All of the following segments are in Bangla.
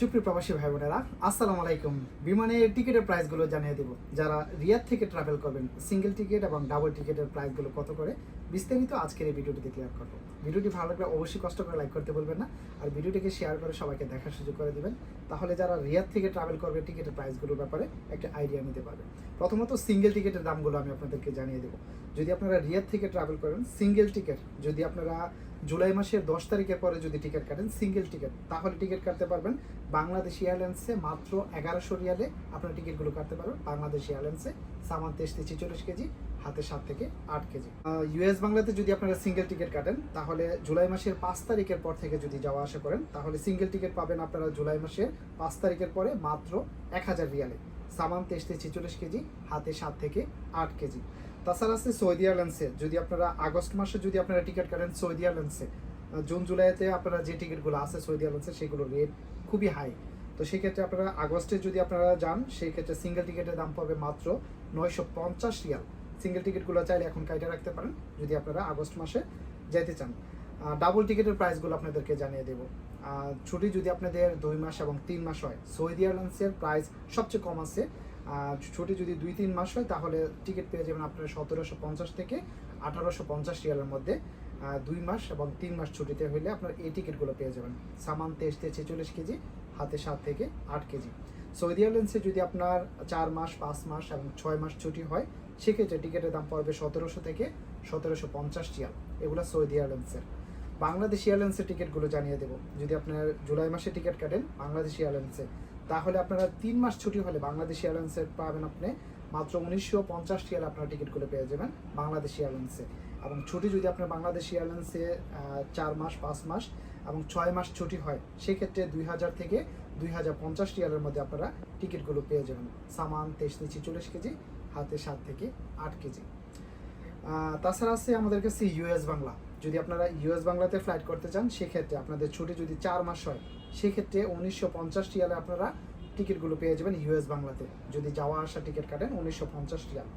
সুপ্রিয় প্রবাসী ভাই বোনেরা, আসসালামু আলাইকুম। বিমানের টিকিটের প্রাইসগুলো জানিয়ে দেব। যারা রিয়াদ থেকে ট্রাভেল করবেন, সিঙ্গেল টিকিট এবং ডাবল টিকিটের প্রাইসগুলো কত করে বিস্তারিত আজকের এই ভিডিওটিতে ক্লিয়ার করবো। ভিডিওটি ভালো লাগলে অবশ্যই কষ্ট করে লাইক করতে বলবেন না, আর ভিডিওটিকে শেয়ার করে সবাইকে দেখার সুযোগ করে দিবেন। তাহলে যারা রিয়াদ থেকে ট্রাভেল করবে টিকিটের প্রাইসগুলোর ব্যাপারে একটা আইডিয়া নিতে পারবে। প্রথমত সিঙ্গেল টিকিটের দামগুলো আমি আপনাদেরকে জানিয়ে দেবো। যদি আপনারা রিয়াদ থেকে ট্রাভেল করেন, সিঙ্গেল টিকিট যদি আপনারা জুলাই মাসের 10 তারিখের পরে যদি টিকিট কাটেন সিঙ্গেল টিকিট, তাহলে টিকিট কাটতে পারবেন বাংলাদেশ এয়ারলাইন্সে মাত্র 1100 রিয়ালে আপনার টিকিটগুলো কাটতে পারবেন। বাংলাদেশ এয়ারলাইন্সে সামান 43-44 কেজি, হাতে 7 থেকে 8 কেজি। ইউএস বাংলাতে যদি আপনারা সিঙ্গেল টিকিট কাটেন, তাহলে জুলাই মাসের 5 তারিখের পর থেকে যদি যাওয়া আসা করেন, তাহলে সিঙ্গেল টিকিট পাবেন আপনারা জুলাই মাসের 5 তারিখের পরে মাত্র 1000 রিয়ালে, সামান 43-44 কেজি, হাতে 7 থেকে 8 কেজি। তাছাড়া আছে সৌদি এয়ারলাইন্সে, যদি আপনারা আগস্ট মাসে যদি আপনারা টিকিট কাটেন সৌদি এয়ারলাইন্সে, জুন জুলাইতে আপনারা যে টিকিটগুলো আছে সৌদি এয়ারলাইন্সে সেগুলো রেট খুবই হাই। তো সেক্ষেত্রে আপনারা আগস্টে যদি আপনারা যান, সেই ক্ষেত্রে সিঙ্গেল টিকিটের দাম পাবে মাত্র 950 রিয়াল। সিঙ্গেল টিকিটগুলো চাইলে এখন কাইটে রাখতে পারেন যদি আপনারা আগস্ট মাসে যেতে চান। ডাবল টিকিটের প্রাইসগুলো আপনাদেরকে জানিয়ে দেবো। ছুটি যদি আপনাদের 2 মাস এবং 3 মাস হয়, সৌদি এয়ারলাইন্সের প্রাইস সবচেয়ে কম আছে। ছুটি যদি 2-3 মাস হয়, তাহলে টিকিট পেয়ে যাবেন আপনারা 1750 থেকে 1850 রিয়ালের মধ্যে। 2 মাস এবং 3 মাস ছুটিতে হইলে আপনার এই টিকিটগুলো পেয়ে যাবেন, সামান 23-46 কেজি, হাতে 7 থেকে 8 কেজি। সৌদি এয়ারলাইন্সে যদি আপনার 4 মাস, 5 মাস এবং 6 মাস ছুটি হয়, সেক্ষেত্রে টিকিটের দাম পড়বে 1700 থেকে 1750 রিয়াল। এগুলো সৌদি এয়ারলাইন্সের। বাংলাদেশ এয়ারলাইন্সের টিকিটগুলো জানিয়ে দেবো। যদি আপনার জুলাই মাসে টিকিট কাটেন বাংলাদেশ এয়ারলাইন্সে, তাহলে আপনারা 3 মাস ছুটি হলে বাংলাদেশ এয়ারলাইন্সে পাবেন আপনি মাত্র 1950 রিয়াল আপনার টিকিটগুলো পেয়ে যাবেন বাংলাদেশ এয়ারলাইন্সে। এবং ছুটি যদি আপনার বাংলাদেশ এয়ারলাইন্সে 4 মাস, 5 মাস এবং 6 মাস ছুটি হয়, সেক্ষেত্রে 2000 থেকে 2050 রিয়ালের মধ্যে আপনারা টিকিটগুলো পেয়ে যাবেন, সামান 23-46 কেজি, হাতে 7 থেকে 8 কেজি। তাছাড়া আছে আমাদের কাছে ইউএস বাংলা। যদি আপনারা ইউএস বাংলাতে ফ্লাইট করতে চান, সেক্ষেত্রে আপনাদের ছুটি যদি 4 মাস হয়, সেক্ষেত্রে 1950 রিয়ালে আপনারা টিকিটগুলো পেয়ে যাবেন ইউএস বাংলাতে। যদি যাওয়া আসা টিকিট কাটেন 1950 রিয়াল।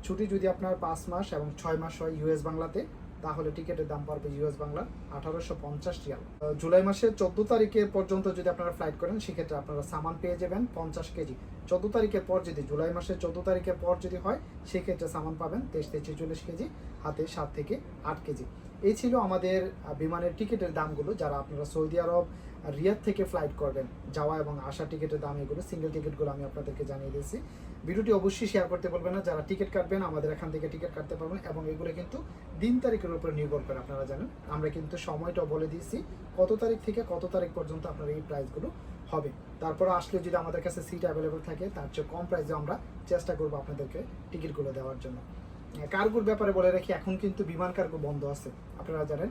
ছুটি যদি আপনার 5 মাস এবং 6 মাস হয় ইউএস বাংলাতে, তাহলে টিকিটের দাম পড়বে ইউএস বাংলা 1850 রিয়াল। জুলাই মাসের 14 তারিখে পর্যন্ত যদি আপনারা ফ্লাইট করেন, সেক্ষেত্রে আপনারা সামান পেয়ে যাবেন 50 কেজি। 14 তারিখের পর যদি জুলাই মাসের 14 তারিখের পর যদি হয়, সেক্ষেত্রে সামান পাবেন 23-44 কেজি, হাতে 7 থেকে 8 কেজি। এই ছিল আমাদের বিমানের টিকিটের দামগুলো। যারা আপনারা সৌদি আরব রিয়াদ থেকে ফ্লাইট করবেন, যাওয়া এবং আসা টিকিটের দাম এগুলো, সিঙ্গেল টিকিটগুলো আমি আপনাদেরকে জানিয়ে দিয়েছি। ভিডিওটি অবশ্যই শেয়ার করতে বলবেন না। যারা টিকিট কাটবেন আমাদের এখান থেকে টিকিট কাটতে পারবেন, এবং এগুলো কিন্তু দিন তারিখের উপরে নির্ভর করে। আপনারা জানেন আমরা কিন্তু সময়টা বলে দিয়েছি কত তারিখ থেকে কত তারিখ পর্যন্ত আপনার এই প্রাইসগুলো হবে। তারপর আসলে যদি আমাদের কাছে সিট অ্যাভেলেবল থাকে, তার চেয়ে কম প্রাইসে আমরা চেষ্টা করবো আপনাদেরকে টিকিটগুলো দেওয়ার জন্য। কার্গোর ব্যাপারে বলে রাখি, এখন কিন্তু বিমান কার্গো বন্ধ আছে। আপনারা জানেন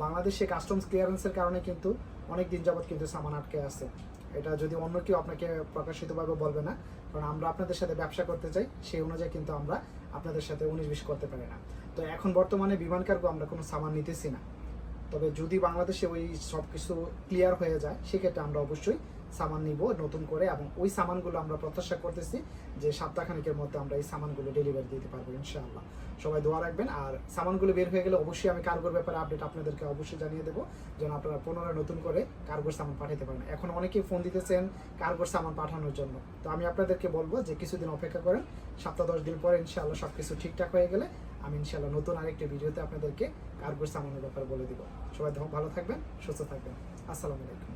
বাংলাদেশে কাস্টমস ক্লিয়ারেন্সের কারণে কিন্তু অনেক দিন যাবৎ কিন্তু সামান আটকে আছে। এটা যদি অন্য কেউ আপনাকে প্রকাশিতভাবে বলবে না, কারণ আমরা আপনাদের সাথে ব্যবসা করতে চাই, সেই অনুযায়ী কিন্তু আমরা আপনাদের সাথে 19-20 করতে পারি না। তো এখন বর্তমানে বিমান কার্গো আমরা কোনো সামান নিতেছি না। তবে যদি বাংলাদেশে ওই সব কিছু ক্লিয়ার হয়ে যায়, সেক্ষেত্রে আমরা অবশ্যই সামান নিব নতুন করে, এবং ওই সামানগুলো আমরা প্রত্যাশা করতেছি যে সপ্তাহখানেকের মধ্যে আমরা এই সামানগুলো ডেলিভারি দিতে পারবো ইনশাআল্লাহ। সবাই দোয়া রাখবেন। আর সামানগুলো বের হয়ে গেলে অবশ্যই আমি কার্গোর ব্যাপারে আপডেট আপনাদেরকে অবশ্যই জানিয়ে দেবো, যেন আপনারা পুনরায় নতুন করে কার্গোর সামান পাঠাতে পারেন। এখন অনেকেই ফোন দিতেছেন কার্গোর সামান পাঠানোর জন্য। তো আমি আপনাদেরকে বলবো যে কিছুদিন অপেক্ষা করেন, সপ্তাহ 10 দিন পরে ইনশাআল্লাহ সব কিছু ঠিকঠাক হয়ে গেলে আমি ইনশাআল্লাহ নতুন আরেকটি ভিডিওতে আপনাদেরকে কার্গোর সামানের ব্যাপারে বলে দিব। সবাই ভালো থাকবেন, সুস্থ থাকবেন। আসসালামু আলাইকুম।